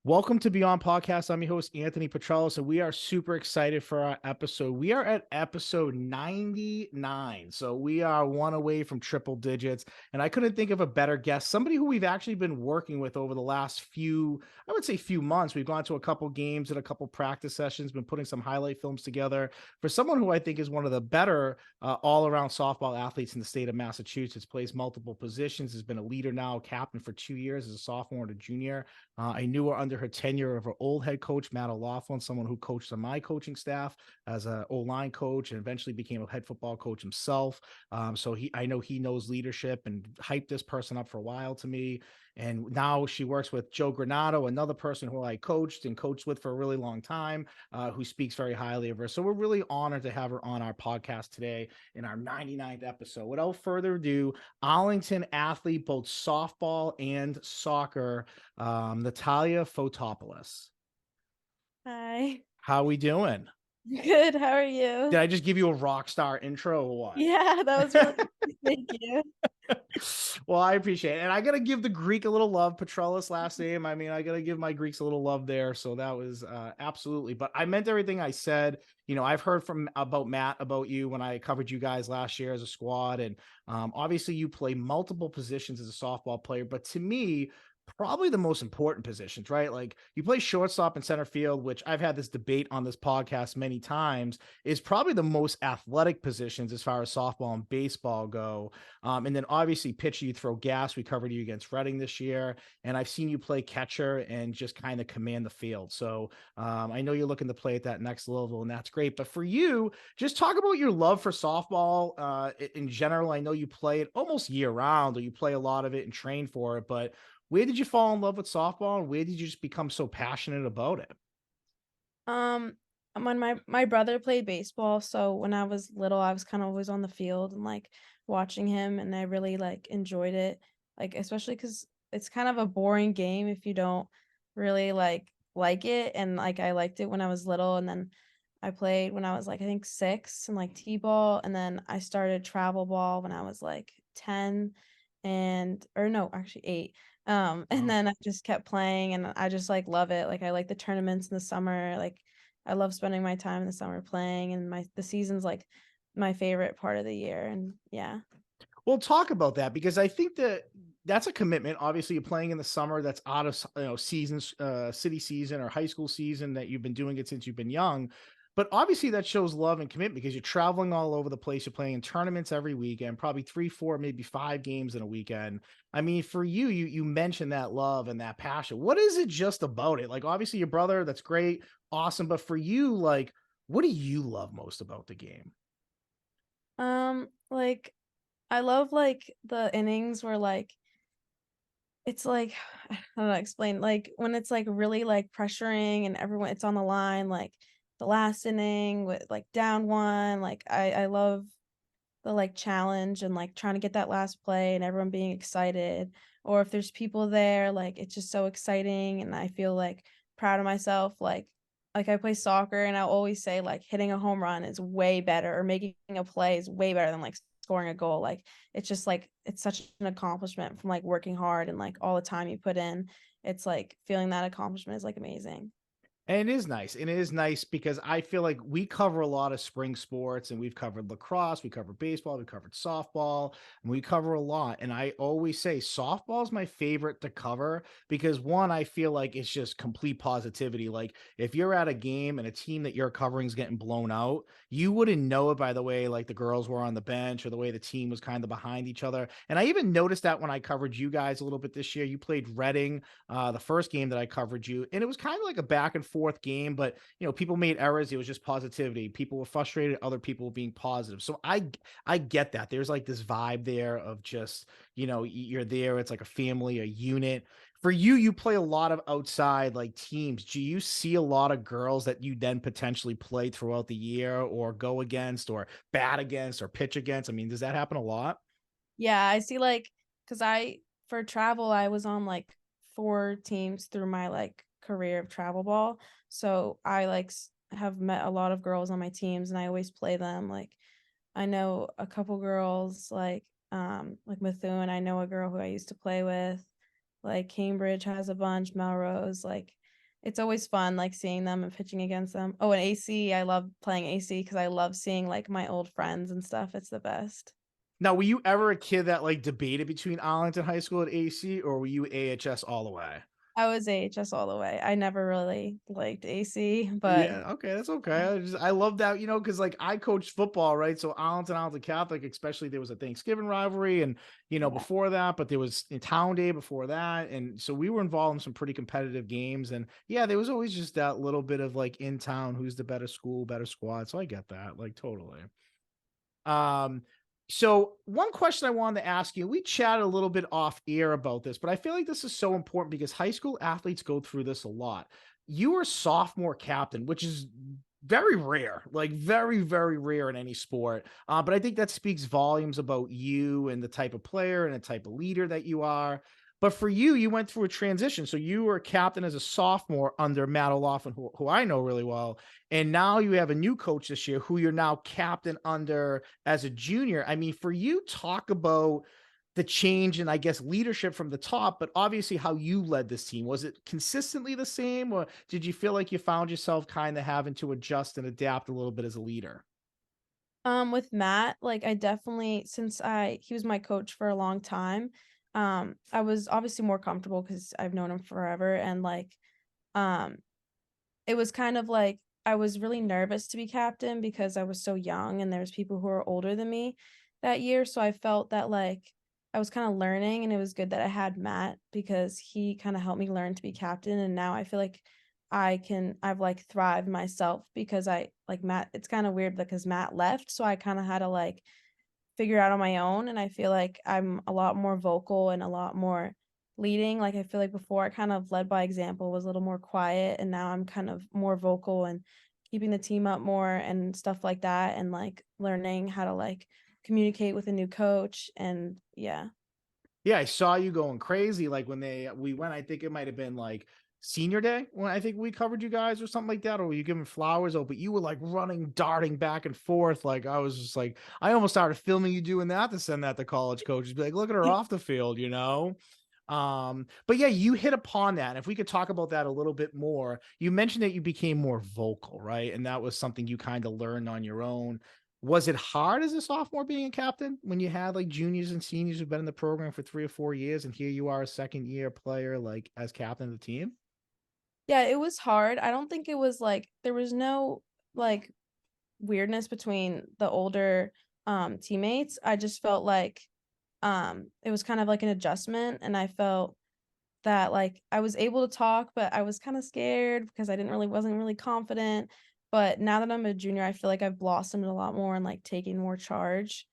Welcome to Beyond Podcast. I'm your host, Anthony Petrellis, and we are super excited for our episode. We are at episode 99. So we are one away from triple digits. And I couldn't think of a better guest, somebody who we've actually been working with over the last few months. We've gone to a couple games and a couple practice sessions, been putting some highlight films together for someone who I think is one of the better all-around softball athletes in the state of Massachusetts, plays multiple positions, has been a leader now, captain for 2 years as a sophomore and a junior. I knew her under her tenure of her old head coach, Matt O'Laughlin, someone who coached on my coaching staff as an O-line coach and eventually became a head football coach himself. So I know he knows leadership and hyped this person up for a while to me. And now she works with Joe Granato, another person who I coached and coached with for a really long time, who speaks very highly of her. So we're really honored to have her on our podcast today in our 99th episode. Without further ado, Arlington athlete, both softball and soccer, Natalia Fotopoulos. Hi. How we doing? Good. How are Did you? I just give you a rock star intro or what? Yeah, that was really good. Thank you. Well, I appreciate it. And I got to give the Greek a little love, Petrellis last name. I mean, I got to give my Greeks a little love there. So that was absolutely, but I meant everything I said. You know, I've heard about Matt, about you when I covered you guys last year as a squad. And obviously you play multiple positions as a softball player, but to me, probably the most important positions, right? Like you play shortstop and center field, which I've had this debate on this podcast many times, is probably the most athletic positions as far as softball and baseball go. And then obviously pitcher, you throw gas. We covered you against Reading this year, and I've seen you play catcher and just kind of command the field. So I know you're looking to play at that next level, and that's great. But for you, just talk about your love for softball in general. I know you play it almost year round, or you play a lot of it and train for it, but where did you fall in love with softball, and where did you just become so passionate about it? Um, when my brother played baseball, so when I was little, I was kind of always on the field and like watching him, and I really like enjoyed it. Like especially because it's kind of a boring game if you don't really like it. And like I liked it when I was little, and then I played when I was like I think 6 and like T-ball, and then I started travel ball when I was like 10 and or no, actually 8. And Wow. then I just kept playing and I just like love it. Like I like the tournaments in the summer. Like I love spending my time in the summer playing, and the season's like my favorite part of the year. And yeah. Well, talk about that because I think that that's a commitment. Obviously, you're playing in the summer. That's out of seasons, city season or high school season that you've been doing it since you've been young. But obviously, that shows love and commitment because you're traveling all over the place. You're playing in tournaments every weekend, probably 3, 4, maybe 5 games in a weekend. I mean, for you mentioned that love and that passion. What is it just about it? Like, obviously, your brother, that's great, awesome. But for you, like, what do you love most about the game? Like I love like the innings where like it's like I don't know how to explain, like when it's like really like pressuring and everyone it's on the line, like the last inning with like down one, like I love the, like, challenge and, like, trying to get that last play and everyone being excited, or if there's people there, like, it's just so exciting, and I feel, like, proud of myself, like, I play soccer, and I'll always say, like, hitting a home run is way better, or making a play is way better than, like, scoring a goal, like, it's just, like it's such an accomplishment from, like, working hard and, like, all the time you put in. It's, like, feeling that accomplishment is, like, amazing. And it is nice. And it is nice because I feel like we cover a lot of spring sports and we've covered lacrosse, we covered baseball, we covered softball, and we cover a lot. And I always say softball is my favorite to cover because one, I feel like it's just complete positivity. Like if you're at a game and a team that you're covering is getting blown out, you wouldn't know it by the way like the girls were on the bench or the way the team was kind of behind each other. And I even noticed that when I covered you guys a little bit this year. You played Reading the first game that I covered you, and it was kind of like a back and forth game, but people made errors. It was just positivity. People were frustrated, other people were being positive. So I get that. There's like this vibe there of just, you're there, it's like a family, a unit. For you, you play a lot of outside like teams. Do you see a lot of girls that you then potentially play throughout the year or go against or bat against or pitch against? I mean, does that happen a lot? Yeah, I see, like, cause for travel, I was on, like, 4 teams through my, like, career of travel ball, so I, like, have met a lot of girls on my teams, and I always play them, like, I know a couple girls, like Methuen, I know a girl who I used to play with, like, Cambridge has a bunch, Melrose, like, it's always fun, like, seeing them and pitching against them. Oh, and AC, I love playing AC because I love seeing, like, my old friends and stuff, it's the best. Now, were you ever a kid that like debated between Arlington High School and AC, or were you AHS all the way? I was AHS all the way. I never really liked AC, but Yeah, okay, that's okay. yeah. I love that, because like I coached football, right? So Arlington Catholic, especially there was a Thanksgiving rivalry, and Yeah. before that, but there was a town day before that, and so we were involved in some pretty competitive games, and yeah, there was always just that little bit of like in town, who's the better school, better squad. So I get that, like totally. Um, so one question I wanted to ask you, we chatted a little bit off air about this, but I feel like this is so important because high school athletes go through this a lot. You were sophomore captain, which is very rare, like very, very rare in any sport. But I think that speaks volumes about you and the type of player and the type of leader that you are. But for you, you went through a transition. So you were a captain as a sophomore under Matt O'Loughlin, who I know really well. And now you have a new coach this year who you're now captain under as a junior. I mean, for you, talk about the change and I guess leadership from the top, but obviously how you led this team. Was it consistently the same, or did you feel like you found yourself kind of having to adjust and adapt a little bit as a leader? With Matt, like, I definitely since I he was my coach for a long time, I was obviously more comfortable because 'cause I've known him forever, and, like, um it was kind of like I was really nervous to be captain because I was so young and there's people who are older than me that year, so I felt that, like, I was kinda learning, and it was good that I had Matt because he kinda helped me learn to be captain, and now I feel like I've, like, thrived myself because I like, Matt it's kinda weird because Matt left, so I kinda had to, like, figure out on my own, and I feel like I'm a lot more vocal and a lot more leading. Like, I feel like before I kind of led by example, was a little more quiet, and now I'm kind of more vocal and keeping the team up more and stuff like that, and, like, learning how to, like, communicate with a new coach, and yeah. Yeah, I saw you going crazy, like, when we went, I think it might have been, like, senior day when I think we covered you guys or something like that, or were you giving flowers? Oh, but you were, like, running, darting back and forth, like, I was just like I almost started filming you doing that to send that to college coaches, be like, "Look at her off the field," you know? But yeah, you hit upon that, and if we could talk about that a little bit more, you mentioned that you became more vocal, right? And that was something you kinda learned on your own. Was it hard as a sophomore being a captain when you had like juniors and seniors who've been in the program for 3 or 4 years and here you are a second year player like as captain of the team? Yeah, it was hard. I don't think it was, like there was no, like, weirdness between the older, teammates. I just felt like, it was kind of like an adjustment, and I felt that, like, I was able to talk, but I was kinda scared because I didn't really wasn't really confident, but now that I'm a junior, I feel like I've blossomed a lot more and, like, taking more charge,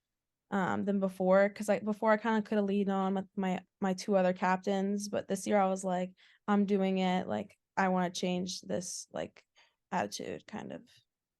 than before. Because before I kinda coulda leaned on with my 2 other captains, but this year I was like, "I'm doing it, like, I wanna change this, like, attitude," kind of.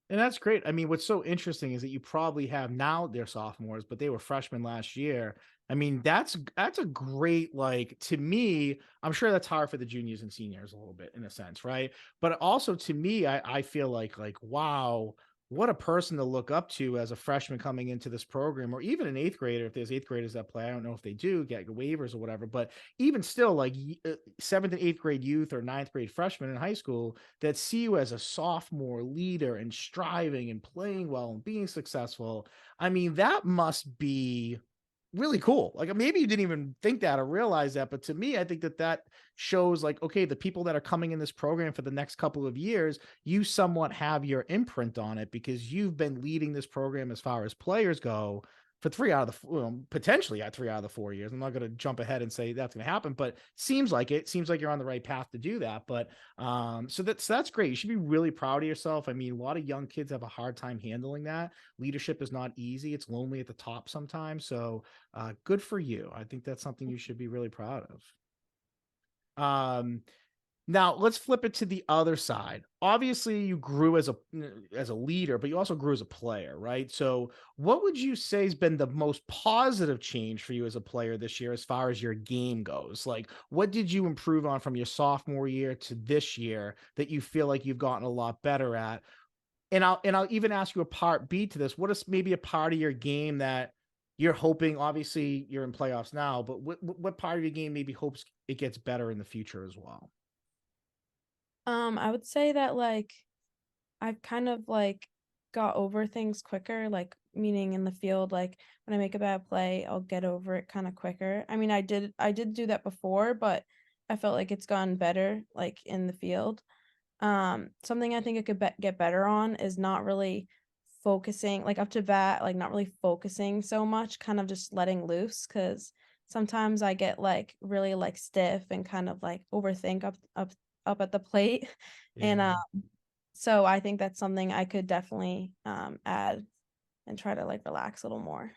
And that's great. I mean, what's so interesting is that you probably have now they're sophomores, but they were freshmen last year. I mean, that's a great like to me, I'm sure that's hard for the juniors and seniors a little bit in a sense, right? But also to me, I feel like wow, what a person to look up to as a freshman coming into this program, or even an eighth grader. If there's eighth graders that play, I don't know if they do get waivers or whatever, but even still, like seventh and eighth grade youth or ninth grade freshmen in high school that see you as a sophomore leader and striving and playing well and being successful. I mean, that must be really cool. Like maybe you didn't even think that or realize that, but to me, I think that that shows like, okay, the people that are coming in this program for the next couple of years, you somewhat have your imprint on it because you've been leading this program as far as players go for potentially at 3 out of the 4 years. I'm not going to jump ahead and say that's going to happen, but seems like you're on the right path to do that. But so that's great. You should be really proud of yourself. I mean, a lot of young kids have a hard time handling that. Leadership is not easy. It's lonely at the top sometimes. So good for you. I think that's something you should be really proud of. Now let's flip it to the other side. Obviously, you grew as a leader, but you also grew as a player, right? So, what would you say has been the most positive change for you as a player this year, as far as your game goes? Like, what did you improve on from your sophomore year to this year that you feel like you've gotten a lot better at? And I'll even ask you a part B to this. What is maybe a part of your game that you're hoping? Obviously, you're in playoffs now, but what part of your game maybe hopes it gets better in the future as well? I would say that, like, I've kind of, like, got over things quicker, like, meaning in the field, like, when I make a bad play, I'll get over it kinda quicker. I mean, I did do that before, but I felt like it's gotten better, like, in the field. Something I think I could get better on is not really focusing, like, up to bat, like, not really focusing so much, kind of just letting loose. Cause sometimes I get, like, really, like, stiff and kind of, like, overthink up at the plate, and, Yeah. so I think that's something I could definitely, add and try to, like, relax a little more.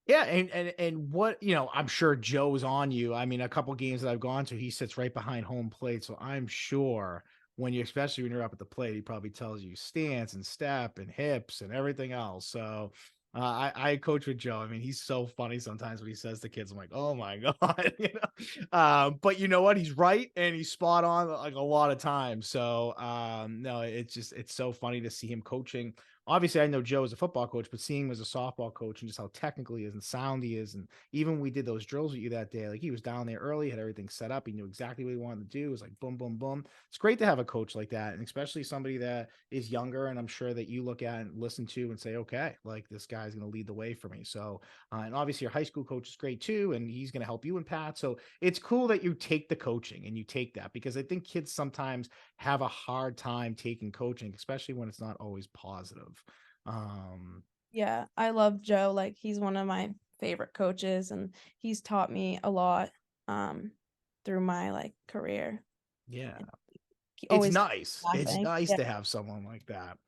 Yeah, and what I'm sure Joe's on you. I mean, a couple games that I've gone to, he sits right behind home plate, so I'm sure especially when you're up at the plate, he probably tells you stance and step and hips and everything else. So I coach with Joe. I mean, he's so funny sometimes when he says to kids. I'm like, oh my god, But you know what? He's right and he's spot on like a lot of times. So no, it's so funny to see him coaching. Obviously, I know Joe as a football coach, but seeing him as a softball coach and just how technical he is and sound he is, and even when we did those drills with you that day, like he was down there early, had everything set up, he knew exactly what he wanted to do. It was like boom, boom, boom. It's great to have a coach like that, and especially somebody that is younger, and I'm sure that you look at and listen to and say, okay, like this guy's going to lead the way for me. So, and obviously your high school coach is great too, and he's going to help you and Pat. So it's cool that you take the coaching and you take that because I think kids sometimes have a hard time taking coaching, especially when it's not always positive. Um, Yeah, I love Joe, like, he's one of my favorite coaches, and he's taught me a lot, um, through my, like, career, yeah, and he it's always nice. It's laughing. nice Yeah. to have someone like that.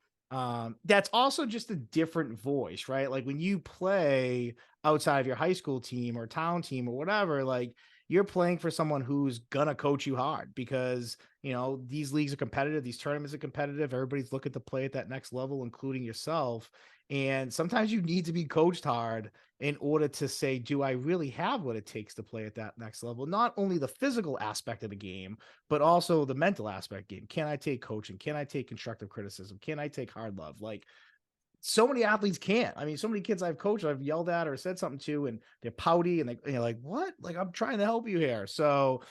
That's also just a different voice, right? Like when you play outside of your high school team or town team or whatever, like you're playing for someone who's gonna coach you hard because these leagues are competitive, these tournaments are competitive, everybody's looking to play at that next level, including yourself. And sometimes you need to be coached hard in order to say, do I really have what it takes to play at that next level? Not only the physical aspect of the game, but also the mental aspect game. Can I take coaching? Can I take constructive criticism? Can I take hard love? Like so many athletes can't. I mean, so many kids I've coached, I've yelled at or said something to, and they're pouty and you're like, what? Like, I'm trying to help you here. So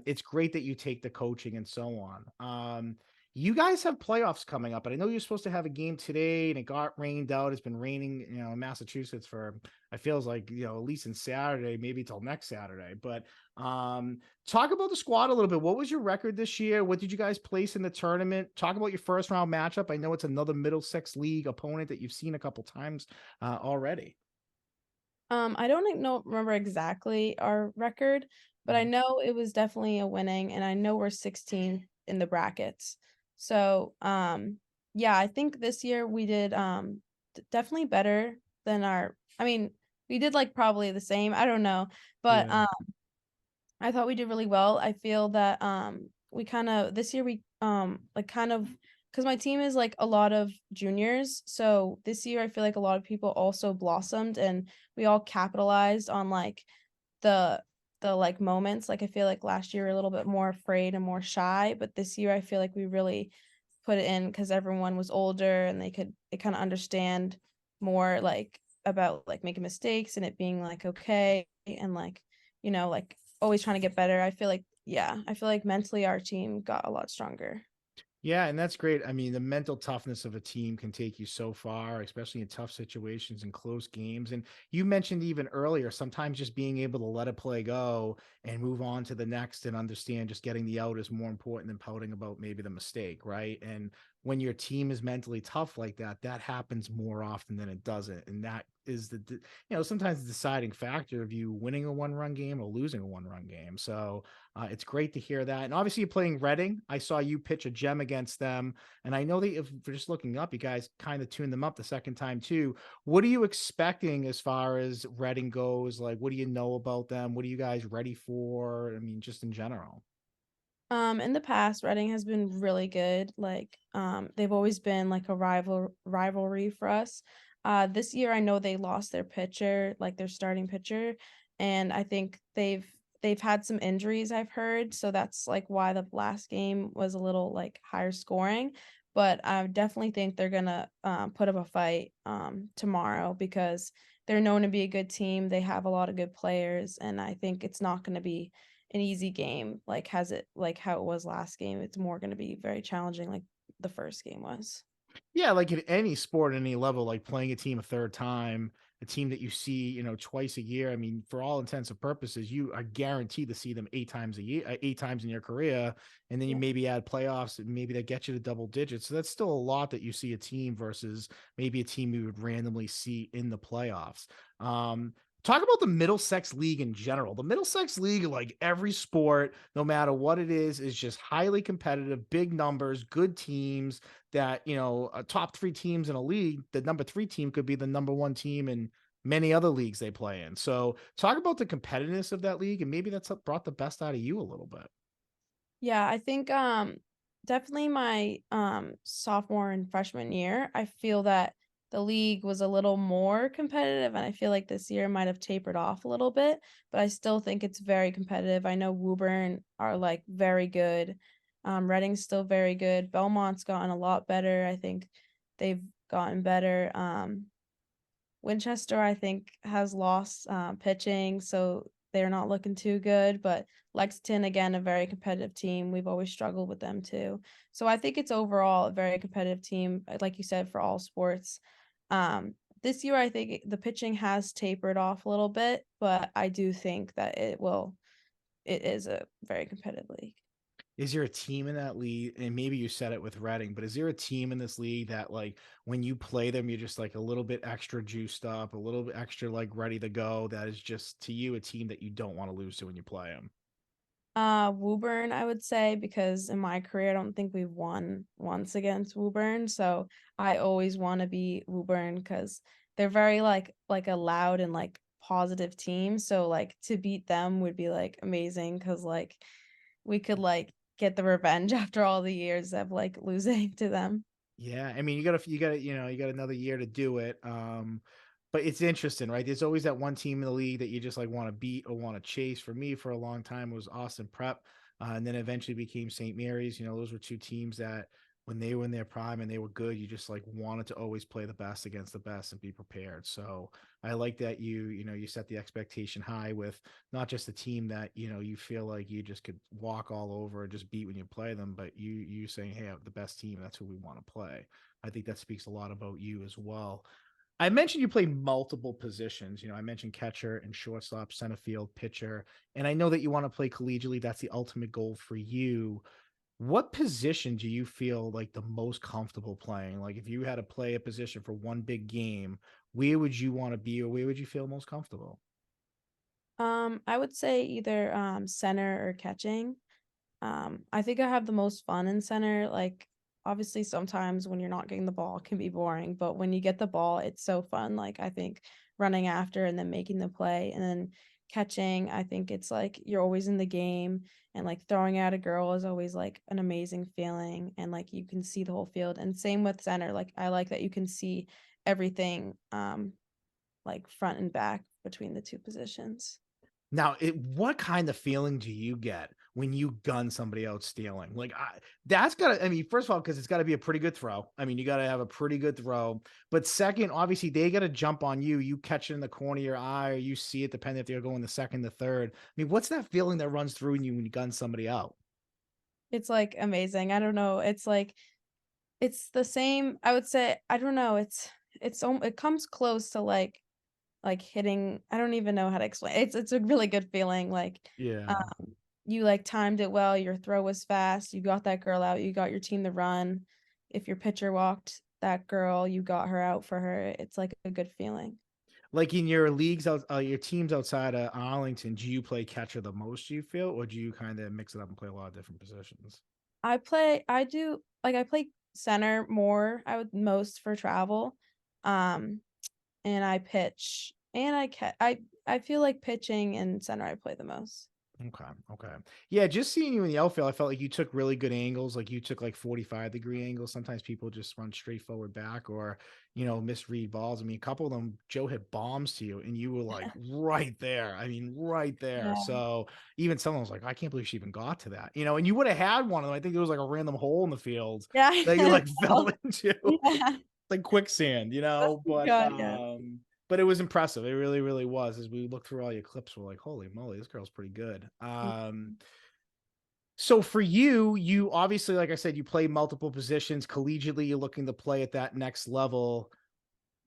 it's great that you take the coaching and so on. You guys have playoffs coming up, and I know you're supposed to have a game today, and it got rained out. It's been raining, in Massachusetts for I feels like at least in Saturday, maybe till next Saturday. But talk about the squad a little bit. What was your record this year? What did you guys place in the tournament? Talk about your first round matchup. I know it's another Middlesex League opponent that you've seen a couple times already. I don't remember exactly our record, but I Mhm. know it was definitely a winning, and I know we're 16th in the brackets. So, yeah, I think this year we did definitely better than I mean, we did like probably the same. I don't know, but Yeah, I thought we did really well. I feel that we kind of this year we like kind of because my team is like a lot of juniors. So this year I feel like a lot of people also blossomed and we all capitalized on like the like moments. Like I feel like last year we were a little bit more afraid and more shy, but this year I feel like we really put it in because everyone was older and they kind of understand more like about like making mistakes and it being like okay and like like always trying to get better. I feel like yeah, I feel like mentally our team got a lot stronger. yeah, and that's great. I mean, the mental toughness of a team can take you so far, especially in tough situations and close games. And you mentioned even earlier, sometimes just being able to let a play go and move on to the next and understand just getting the out is more important than pouting about maybe the mistake, right? And when your team is mentally tough like that, that happens more often than it doesn't. And that is sometimes the deciding factor of you winning a one-run game or losing a one-run game. So it's great to hear that. And obviously, you're playing Reading. I saw you pitch a gem against them. And I know that if we're just looking up, you guys kind of tuned them up the second time too. What are you expecting as far as Reading goes? Like, what do you know about them? What are you guys ready for? I mean, just in general. In the past, Reading has been really good. Like, they've always been like a rivalry for us. This year I know they lost their pitcher, like their starting pitcher, and I think they've had some injuries I've heard, so that's like why the last game was a little like higher scoring. But I definitely think they're gonna put up a fight tomorrow because they're known to be a good team. They have a lot of good players, and I think it's not gonna be an easy game, like has it like how it was last game. It's more going to be very challenging, like the first game was. Yeah, like in any sport, at any level, like playing a team a third time, a team that you see, twice a year. I mean, for all intents and purposes, you are guaranteed to see them 8 times a year, 8 times in your career, and then you Yeah. maybe add playoffs, and maybe that gets you to double digits. So that's still a lot that you see a team versus maybe a team you would randomly see in the playoffs. Um, Talk about the Middlesex League in general. The Middlesex League, like every sport, no matter what it is just highly competitive, big numbers, good teams that, top three teams in a league, the number three team could be the number one team in many other leagues they play in. So talk about the competitiveness of that league, and maybe that's what brought the best out of you a little bit. Yeah, I think definitely my sophomore and freshman year, I feel that the league was a little more competitive, and I feel like this year might have tapered off a little bit, but I still think it's very competitive. I know Woburn are like very good. Reading's still very good. Belmont's gotten a lot better. I think they've gotten better. Winchester, I think, has lost pitching, so they're not looking too good. But Lexington, again, a very competitive team. We've always struggled with them too. So I think it's overall a very competitive team, like you said, for all sports. This year, I think the pitching has tapered off a little bit, but I do think that it is a very competitive league. Is there a team in that league, and maybe you said it with Reading, but is there a team in this league that, like, when you play them, you're just like a little bit extra juiced up, a little bit extra like ready to go? That is just to you a team that you don't want to lose to when you play them. Woburn, I would say, because in my career, I don't think we've won once against Woburn. So I always want to be Woburn because they're very like a loud and like positive team. So like to beat them would be like amazing because like we could like get the revenge after all the years of like losing to them. Yeah, I mean, you got another year to do it. But it's interesting, right? There's always that one team in the league that you just like want to beat or want to chase. For me, for a long time, it was Austin Prep, and then eventually became St. Mary's. Those were two teams that when they were in their prime and they were good, you just like wanted to always play the best against the best and be prepared. So I like that you set the expectation high with not just the team that you feel like you just could walk all over and just beat when you play them, but you saying, hey, the best team, that's who we want to play. I think that speaks a lot about you as well. I mentioned you play multiple positions. I mentioned catcher and shortstop, center field, pitcher, and I know that you want to play collegiately. That's the ultimate goal for you. What position do you feel like the most comfortable playing? Like if you had to play a position for one big game, where would you want to be, or where would you feel most comfortable? I would say either center or catching. I think I have the most fun in center. Like, obviously, sometimes when you're not getting the ball it can be boring, but when you get the ball, it's so fun. Like, I think running after and then making the play and then catching, I think it's like you're always in the game and like throwing at a girl is always like an amazing feeling and like you can see the whole field. And same with center. Like, I like that you can see everything like front and back between the two positions. Now, what kind of feeling do you get when you gun somebody out stealing? Like, that's gotta. I mean, first of all, because it's got to be a pretty good throw. I mean, you got to have a pretty good throw. But second, obviously, they got to jump on you. You catch it in the corner of your eye, or you see it, depending if they're going the second, the third. I mean, what's that feeling that runs through you when you gun somebody out? It's like amazing. I don't know. It's like it's the same, I would say, I don't know, it comes close to like hitting, I don't even know how to explain. It's a really good feeling, like, Yeah. um, you, like, timed it well, your throw was fast, you got that girl out, you got your team to run. If your pitcher walked that girl, you got her out for her. It's like a good feeling. Like in your leagues out, your teams outside of Arlington, do you play catcher the most? Do you feel, or do you kind of mix it up and play a lot of different positions? I do like, I play center more, I would most for travel, um and I pitch and I feel like pitching and center I play the most. Okay. Okay. Yeah. Just seeing you in the outfield, I felt like you took really good angles. Like you took like 45-degree angles. Sometimes people just run straight forward back or, misread balls. I mean, a couple of them, Joe hit bombs to you and you were like right there. I mean, right there. Yeah. So even someone was like, I can't believe she even got to that, and you would have had one of them. I think there was like a random hole in the field Yeah, that you I like fell know. into Yeah. like quicksand, Oh but, god, yeah. But it was impressive. It really, really was. As we looked through all your clips, we're like, holy moly, this girl's pretty good. Mhm. So for you, you obviously, like I said, you play multiple positions collegiately. You're looking to play at that next level.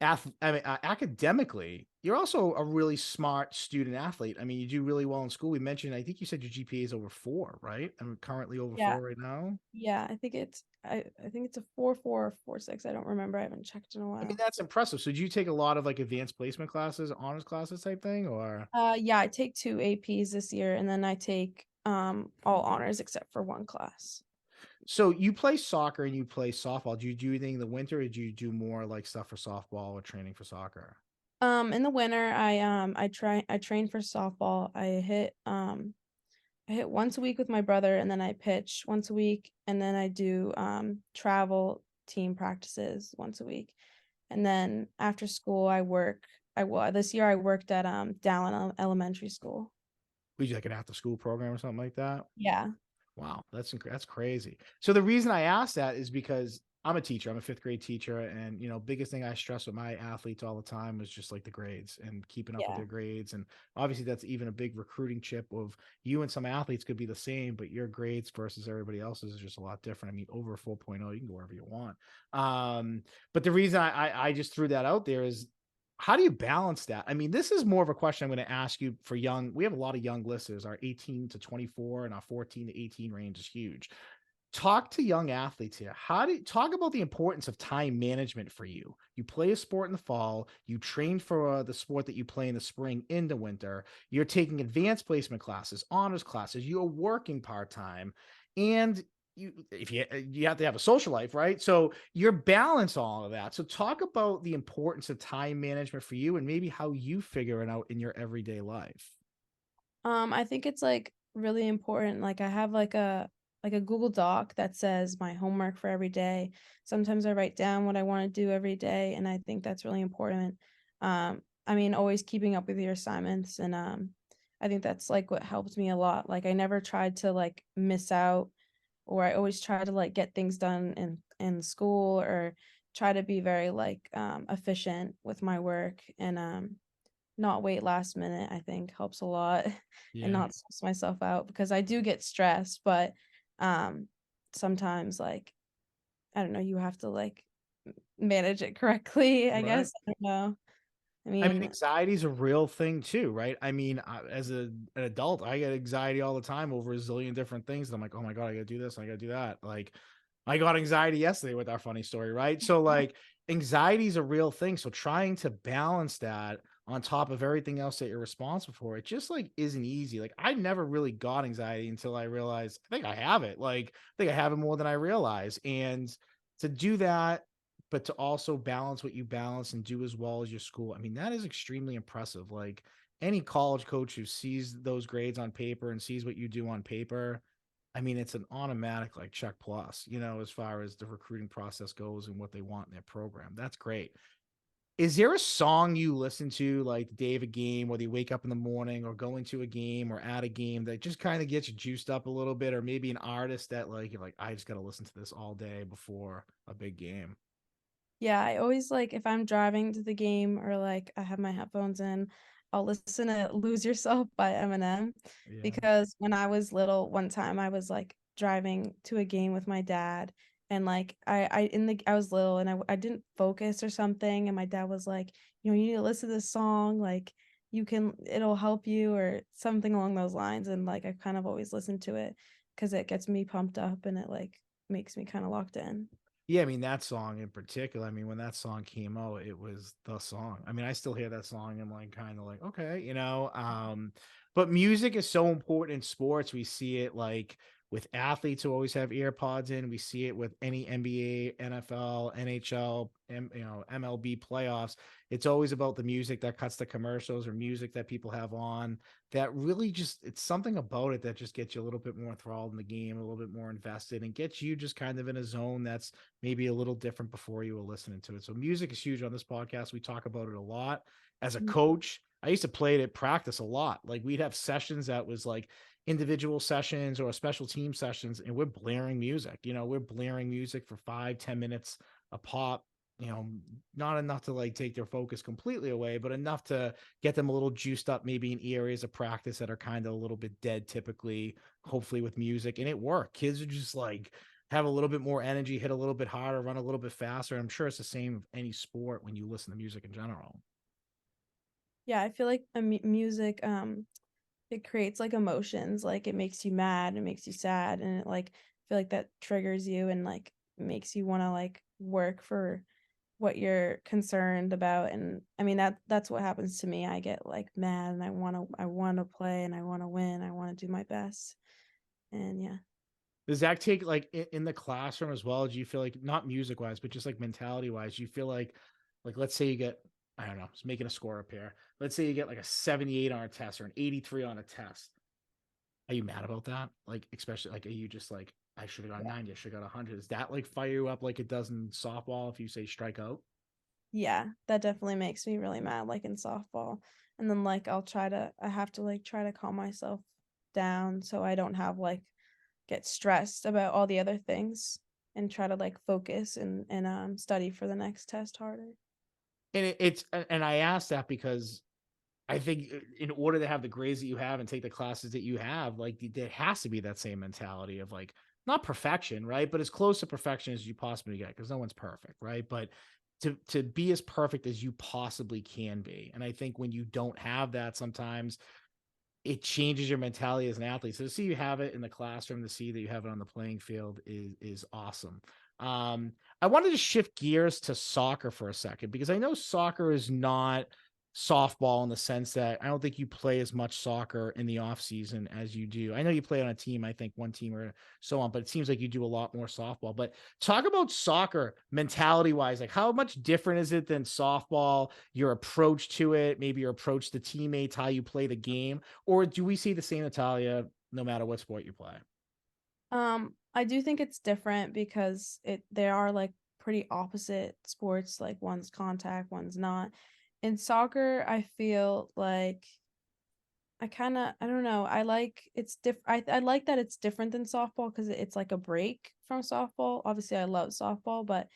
Academically, you're also a really smart student athlete. I mean, you do really well in school. We mentioned, I think you said your GPA is over 4, right? I'm currently over Yeah. 4 right now. Yeah, I think it's a 4.4 or 4.6. I don't remember. I haven't checked in a I mean, while. that's impressive. So, do you take a lot of like advanced placement classes, honors classes type thing, or? Yeah, I take 2 APs this year, and then I take all honors except for one class. So you play soccer and you play softball. Do you do anything in the winter, or do you do more like stuff for softball or training for soccer? In the winter, I train for softball. I hit once a week with my brother, and then I pitch once a week, and then I do travel team practices once a week. And then after school I work. This year I worked at Dallin Elementary School. We do like an after school program or something like that. Yeah. Wow, that's crazy. So the reason I asked that is because I'm a teacher. I'm a fifth grade teacher, and biggest thing I stress with my athletes all the time was just like the grades and keeping up with Yeah. their grades. And obviously, that's even a big recruiting chip of you and some athletes could be the same, but your grades versus everybody else's is just a lot different. I mean, over a 4.0, you can go wherever you want. But the reason I just threw that out there is how do you balance that? I mean, this is more of a question I'm going to ask you for young. We have a lot of young listeners. Our 18 to 24 and our 14 to 18 range is huge. Talk to young athletes here. How do you talk about the importance of time management for you? You play a sport in the fall, you train for the sport that you play in the spring into winter. You're taking advanced placement classes, honors classes, you're working part-time, and you have to have a social life, right? So you're balance all of that. So talk about the importance of time management for you and maybe how you figure it out in your everyday life. I think it's like really important. Like I have like a Google Doc that says my homework for every day. Sometimes I write down what I want to do every day, and I think that's really important. I mean, always keeping up with your assignments, and I think that's like what helped me a lot. Like I never tried to like miss out, or I always try to like get things done in school, or try to be very like efficient with my work, and not wait last minute, I think helps a lot and Yeah. not stress myself out because I do get stressed, but sometimes like I don't know, you have to like manage it correctly, I Right. guess. I don't know. I I mean, mean, anxiety is a real thing too, right? I mean, as an adult, I get anxiety all the time over a zillion different things. And I'm like, oh my God, I got to do this. I got to do that. Like, I got anxiety yesterday with our funny story, right? So, like, anxiety is a real thing. So, trying to balance that on top of everything else that you're responsible for, it just like isn't easy. Like, I never really got anxiety until I realized I think I have it. Like, I think I have it more than I realize. And to do that, but to also balance what you balance and do as well as your school. I mean, that is extremely impressive. Like any college coach who sees those grades on paper and sees what you do on paper, I mean, it's an automatic like check plus, as far as the recruiting process goes and what they want in their program. That's great. Is there a song you listen to like the day of a game, whether you wake up in the morning or going to a game or at a game that just kind of gets you juiced up a little bit, or maybe an artist that like you're like, I just got to listen to this all day before a big game? yeah, I always like if I'm driving to the game or like I have my headphones in, I'll listen to Lose Yourself by Eminem Yeah. because when I was little, one time I was like driving to a game with my dad and like I was little and I didn't focus or something and my dad was like, you know, you need to listen to this song like it'll help you or something along those lines and like I kind of always listen to it because it gets me pumped up and it like makes me kind of locked in. Yeah, I mean, that song in particular, I mean, when that song came out, it was the song. I mean, I still hear that song and like kind of like, okay, but music is so important in sports. We see it like with athletes who always have earpods in. We see it with any NBA, NFL, NHL, MLB playoffs. It's always about the music that cuts the commercials or music that people have on that really just it's something about it that just gets you a little bit more enthralled in the game, a little bit more invested, and gets you just kind of in a zone that's maybe a little different before you were listening to it. So music is huge on this podcast. We talk about it a lot. As a coach, I used to play it at practice a lot. Like we'd have sessions that was like individual sessions or special team sessions, and we're blaring music. We're blaring music for 5, 10 minutes a pop. you know, not enough to like take their focus completely away, but enough to get them a little juiced up, maybe in areas of practice that are kind of a little bit dead typically, hopefully with music. And it worked. Kids are just like have a little bit more energy, hit a little bit harder, run a little bit faster. I'm sure it's the same of any sport when you listen to music in general. Yeah, I feel like music it creates like emotions, like it makes you mad, it makes you sad, and it like feel like that triggers you and like makes you want to like work for what you're concerned about. And I mean that's what happens to me. I get like mad and I want to play and I want to win. I want to do my best. And yeah. Does that take like in the classroom as well? Do you feel like not music wise, but just like mentality wise, you feel like let's say you get, I don't know, just making a score up here. Let's say you get like a 78 on a test or an 83 on a test. Are you mad about that? Like, especially like, are you just like, I should have got 90, I should have got 100? Does that like fire you up like it does in softball if you say strike out? Yeah, that definitely makes me really mad, like in softball. And then like I have to like try to calm myself down so I don't have like get stressed about all the other things and try to like focus and study for the next test harder. And and I asked that because I think in order to have the grades that you have and take the classes that you have, like there has to be that same mentality of like not perfection, right? But as close to perfection as you possibly get, because no one's perfect, right? But to be as perfect as you possibly can be. And I think when you don't have that, sometimes it changes your mentality as an athlete. So to see you have it in the classroom, to see that you have it on the playing field is awesome. I wanted to shift gears to soccer for a second because I know soccer is not softball in the sense that I don't think you play as much soccer in the off season as you do. I know you play on a team, I think one team or so on, but it seems like you do a lot more softball. But talk about soccer mentality wise, like how much different is it than softball? Your approach to it, maybe your approach to teammates, how you play the game, or do we see the same Natalia no matter what sport you play? I do think it's different because they are like pretty opposite sports, like one's contact, one's not. In soccer, I feel like I don't know. I like it's I like that it's different than softball because it's like a break from softball. Obviously, I love softball, but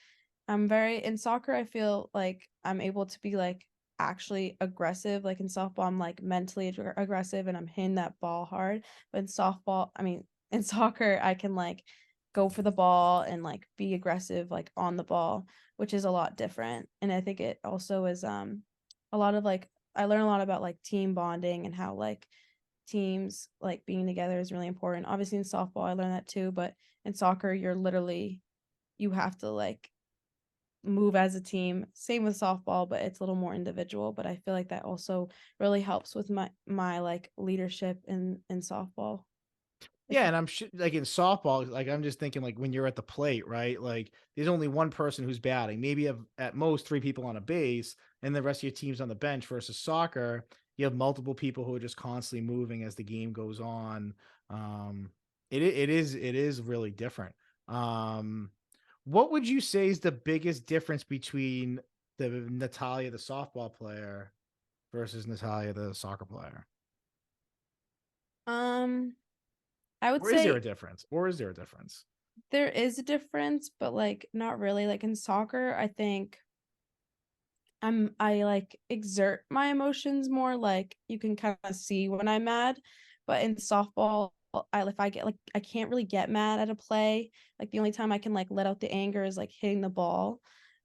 I'm very in soccer, I feel like I'm able to be like actually aggressive. Like in softball, I'm like mentally aggressive and I'm hitting that ball hard. But in softball, I mean, in soccer, I can like go for the ball and like be aggressive like on the ball, which is a lot different. And I think it also is a lot of like I learn a lot about like team bonding and how like teams like being together is really important. Obviously in softball, I learned that too, but in soccer, you have to like move as a team. Same with softball, but it's a little more individual. But I feel like that also really helps with my like leadership in softball. If Yeah, you and I'm like in softball, like I'm just thinking like when you're at the plate, right? Like there's only one person who's batting. Maybe you have at most three people on a base, and the rest of your team's on the bench. Versus soccer, you have multiple people who are just constantly moving as the game goes on. Um, it is really different. Um, what would you say is the biggest difference between the Natalia, the softball player, versus Natalia, the soccer player? um I would Or is there a say difference? Or is there a difference? there is a difference, but like not really. Like in soccer, I think I like exert my emotions more, like you can kind of see when I'm mad. But in softball, I if I get like I can't really get mad at a play. Like the only time I can like let out the anger is like hitting the ball.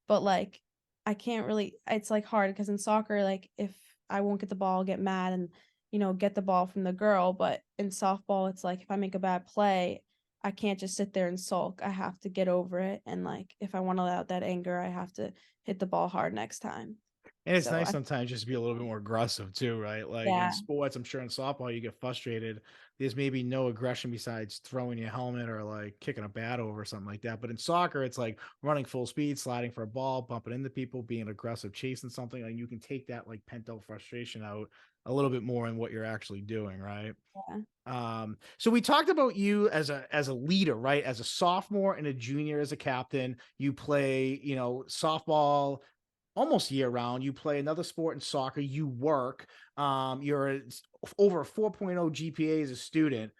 But like I can't really it's like hard because in soccer, like if I won't get the ball, I'll get mad and get the ball from the girl. But in softball, it's like if I make a bad play, I can't just sit there and sulk. I have to get over it. And like if I want to let out that anger, I have to hit the ball hard next time. And it's So nice I sometimes just to be a little bit more aggressive too, right? Like in yeah, sports, I'm sure in softball you get frustrated. There's maybe no aggression besides throwing your helmet or like kicking a bat over or something like that. But in soccer, it's like running full speed, sliding for a ball, bumping into people, being aggressive, chasing something, and you can take that like pent up frustration out a little bit more in what you're actually doing, right? yeah. So we talked about you as a leader, right? As a sophomore and a junior as a captain, you play, softball almost year round. You play another sport in soccer, you work, you're over a 4.0 GPA as a student.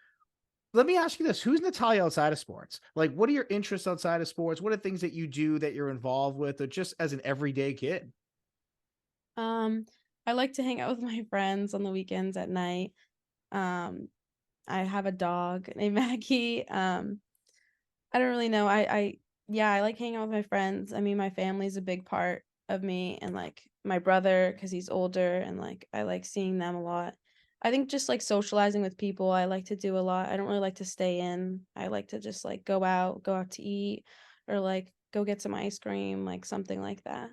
let me ask you this. Who's Natalia outside of sports? Like, what are your interests outside of sports? What are things that you do that you're involved with or just as an everyday kid? Um, I like to hang out with my friends on the weekends at night. Um, I have a dog named Maggie. I don't really know. Yeah, I like hanging out with my friends. I mean, my family's a big part of me and like my brother because he's older and like I like seeing them a lot. I think just like socializing with people, I like to do a lot. I don't really like to stay in. I like to just like go out to eat or like go get some ice cream, like something like that.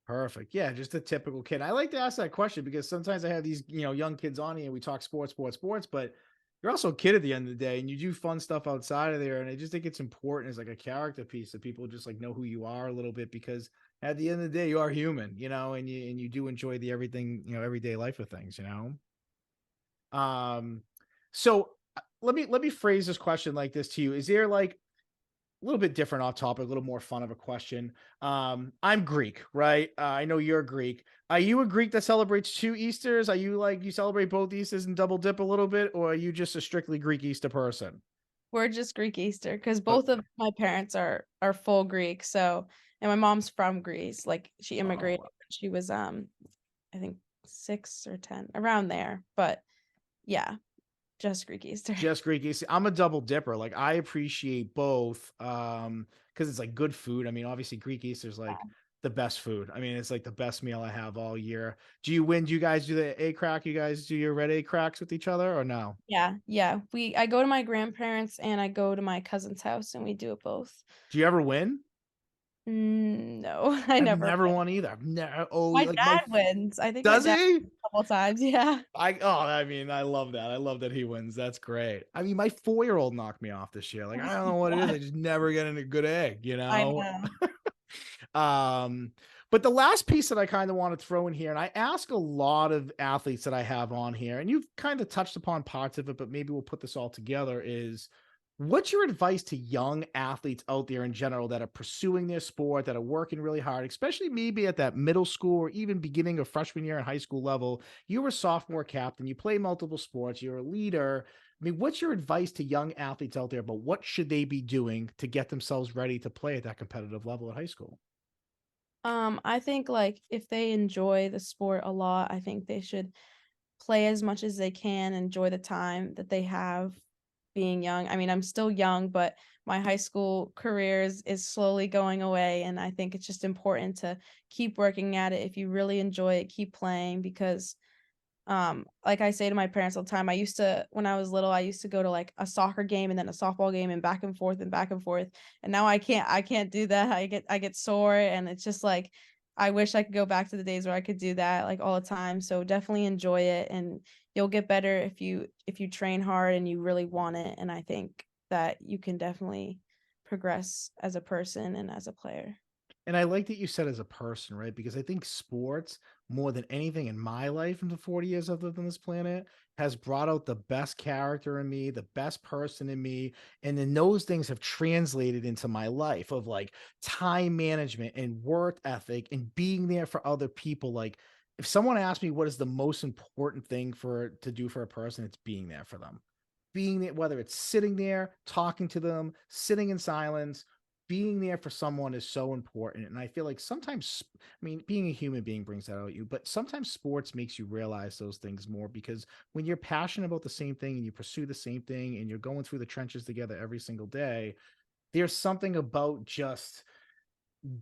Perfect. Yeah, just a typical kid. I like to ask that question because sometimes I have these, young kids on here and we talk sports, sports, sports, but you're also a kid at the end of the day and you do fun stuff outside of there. And I just think it's important as like a character piece that people just like know who you are a little bit because at the end of the day, you are human, and you do enjoy the everything, everyday life of things. Um, so let me phrase this question like this to you. Is there like a little bit different off topic, a little more fun of a question. I'm Greek, right? I know you're Greek. Are you a Greek that celebrates two Easters? Are you like you celebrate both Easters and double dip a little bit, or are you just a strictly Greek Easter person? We're just Greek Easter because Uh, both of my parents are full Greek. So, and my mom's from Greece. Like she immigrated oh, when she was I think 6 or 10 around there. But yeah, just Greek Easter. just Greek Easter. I'm a double dipper. Like I appreciate both, because it's like good food. I mean, obviously Greek Easter is like the best food. I mean, it's like the best meal I have all year. Do you win? Do you guys do the egg crack? You guys do your red egg cracks with each other or no? Yeah, yeah. I go to my grandparents and I go to my cousin's house and we do it both. Do you ever win? No, I I've never never win. won either. I've never My like dad wins. I think my does dad he? wins a couple times. Yeah. I mean, I love that. I love that he wins. That's great. I mean, my 4-year-old knocked me off this year. Like, I don't know what it is. Yeah, I just never get in a good egg. I know. Um, but the last piece that I kind of want to throw in here, and I ask a lot of athletes that I have on here, and you've kind of touched upon parts of it, but maybe we'll put this all together is what's your advice to young athletes out there in general that are pursuing their sport, that are working really hard, especially maybe at that middle school or even beginning of freshman year in high school level? You're a sophomore captain, you play multiple sports, you're a leader. I mean, what's your advice to young athletes out there about what should they be doing to get themselves ready to play at that competitive level at high school? I think like if they enjoy the sport a lot, I think they should play as much as they can, enjoy the time that they have being young. I mean, I'm still young, but my high school career is slowly going away. And I think it's just important to keep working at it. If you really enjoy it, keep playing because like I say to my parents all the time, I used to when I was little, I used to go to like a soccer game and then a softball game and back and forth and back and forth. And now I can't do that. I get sore and it's just like I wish I could go back to the days where I could do that like all the time. So definitely enjoy it and you'll get better if you train hard and you really want it. And I think that you can definitely progress as a person and as a player. And I like that you said as a person, right? Because I think sports, more than anything in my life in the 40 years I've lived on this planet, has brought out the best character in me, the best person in me. And then those things have translated into my life of like time management and work ethic and being there for other people. Like, if someone asks me what is the most important thing to do for a person, it's being there for them. Being there, whether it's sitting there, talking to them, sitting in silence, being there for someone is so important. And I feel like sometimes, I mean, being a human being brings that out of you, but sometimes sports makes you realize those things more because when you're passionate about the same thing and you pursue the same thing and you're going through the trenches together every single day, there's something about just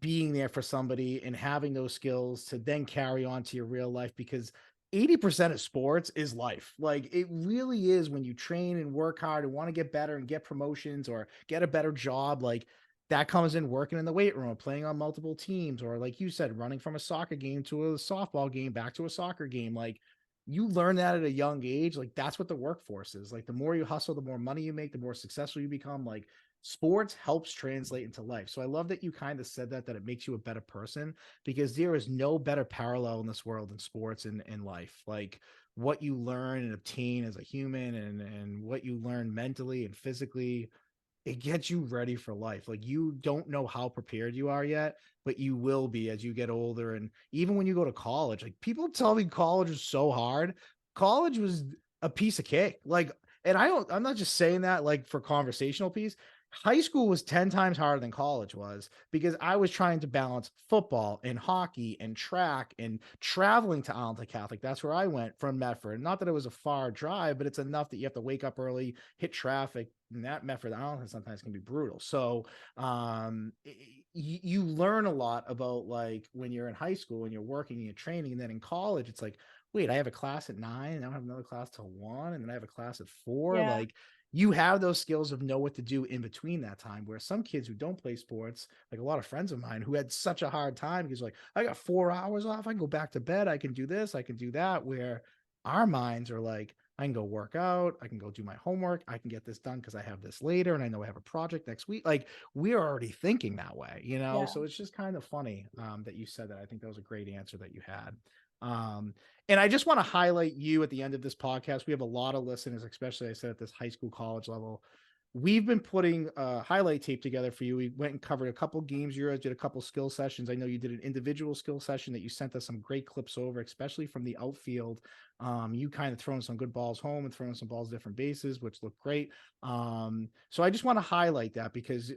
being there for somebody and having those skills to then carry on to your real life because 80% of sports is life. Like it really is when you train and work hard and want to get better and get promotions or get a better job. Like that comes in working in the weight room, playing on multiple teams, or like you said, running from a soccer game to a softball game back to a soccer game. Like you learn that at a young age. Like that's what the workforce is. Like the more you hustle, the more money you make, the more successful you become. Like sports helps translate into life. So I love that you kind of said that it makes you a better person because there is no better parallel in this world than sports and life. Like what you learn and obtain as a human and what you learn mentally and physically, it gets you ready for life. Like you don't know how prepared you are yet, but you will be as you get older. And even when you go to college, like people tell me college is so hard. College was a piece of cake. Like and I'm not just saying that like for conversational piece. High school was 10 times harder than college was because I was trying to balance football and hockey and track and traveling to Arlington Catholic. That's where I went from Medford. Not that it was a far drive, but it's enough that you have to wake up early, hit traffic, and that Medford to Arlington sometimes can be brutal. So you learn a lot about like when you're in high school and you're working and you're training, and then in college, it's like, wait, I have a class at 9, and I don't have another class till 1, and then I have a class at 4. Yeah. Like you have those skills of know what to do in between that time. Where some kids who don't play sports, like a lot of friends of mine who had such a hard time because like I got 4 hours off, I can go back to bed, I can do this, I can do that. Where our minds are like, I can go work out, I can go do my homework, I can get this done because I have this later, and I know I have a project next week. Like we're already thinking that way, you know. Yeah. So it's just kind of funny that you said that. I think that was a great answer that you had. Um, and I just want to highlight you at the end of this podcast. We have a lot of listeners, especially I said at this high school, college level. We've been putting highlight tape together for you. We went and covered a couple games. You did a couple skill sessions. I know you did an individual skill session that you sent us some great clips over, especially from the outfield. You kind of throwing some good balls home and throwing some balls different bases, which looked great. So I just want to highlight that because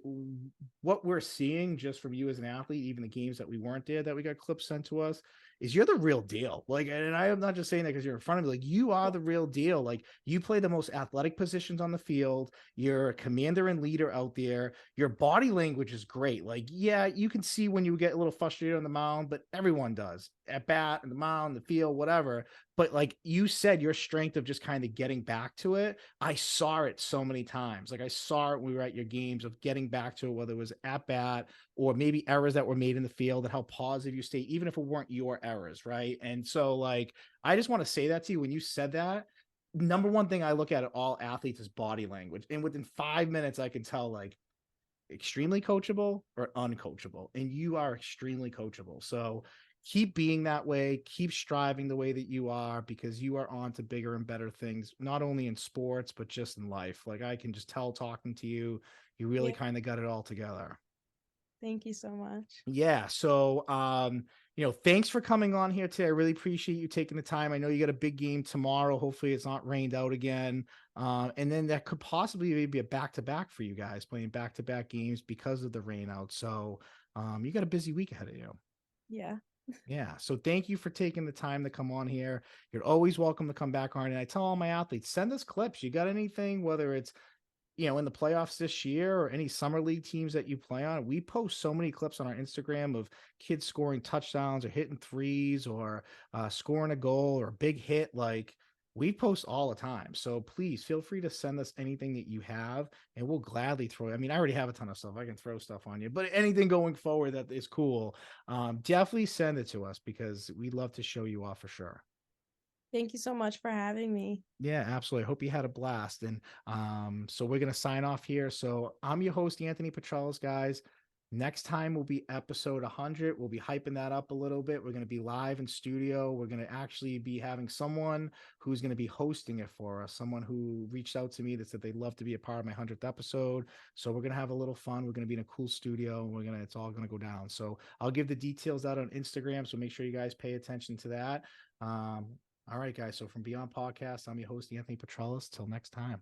what we're seeing just from you as an athlete, even the games that we weren't there that we got clips sent to us, is you're the real deal. Like, and I am not just saying that because you're in front of me. Like, you are the real deal. Like, you play the most athletic positions on the field. You're a commander and leader out there. Your body language is great. Like, yeah, you can see when you get a little frustrated on the mound, but everyone does at bat, and the mound, the field, whatever. But like you said, your strength of just kind of getting back to it, I saw it so many times. Like I saw it when we were at your games of getting back to it, whether it was at bat or maybe errors that were made in the field and how positive you stay, even if it weren't your errors, right? And so, like, I just want to say that to you when you said that. Number one thing I look at all athletes is body language. And within 5 minutes, I can tell, like, extremely coachable or uncoachable. And you are extremely coachable. So keep being that way, keep striving the way that you are because you are on to bigger and better things, not only in sports, but just in life. Like I can just tell talking to you, you really Yeah. kind of got it all together. Thank you so much. Yeah. So, thanks for coming on here today. I really appreciate you taking the time. I know you got a big game tomorrow. Hopefully it's not rained out again. And then that could possibly be a back-to-back for you guys playing back-to-back games because of the rain out. So, you got a busy week ahead of you. Yeah. Yeah. So thank you for taking the time to come on here. You're always welcome to come back on. And I tell all my athletes, send us clips. You got anything, whether it's in the playoffs this year or any summer league teams that you play on, we post so many clips on our Instagram of kids scoring touchdowns or hitting threes or scoring a goal or a big hit. Like we post all the time. So please feel free to send us anything that you have and we'll gladly throw it. I mean, I already have a ton of stuff. I can throw stuff on you, but anything going forward that is cool, definitely send it to us because we'd love to show you off for sure. Thank you so much for having me. Yeah, absolutely. I hope you had a blast. And so we're gonna sign off here. So I'm your host, Anthony Petralis, guys. Next time will be episode 100. We'll be hyping that up a little bit. We're gonna be live in studio. We're gonna actually be having someone who's gonna be hosting it for us. Someone who reached out to me that said they'd love to be a part of my 100th episode. So we're gonna have a little fun. We're gonna be in a cool studio. And it's all gonna go down. So I'll give the details out on Instagram. So make sure you guys pay attention to that. All right, guys. So from Beyond Podcast, I'm your host, Anthony Petralis. Till next time.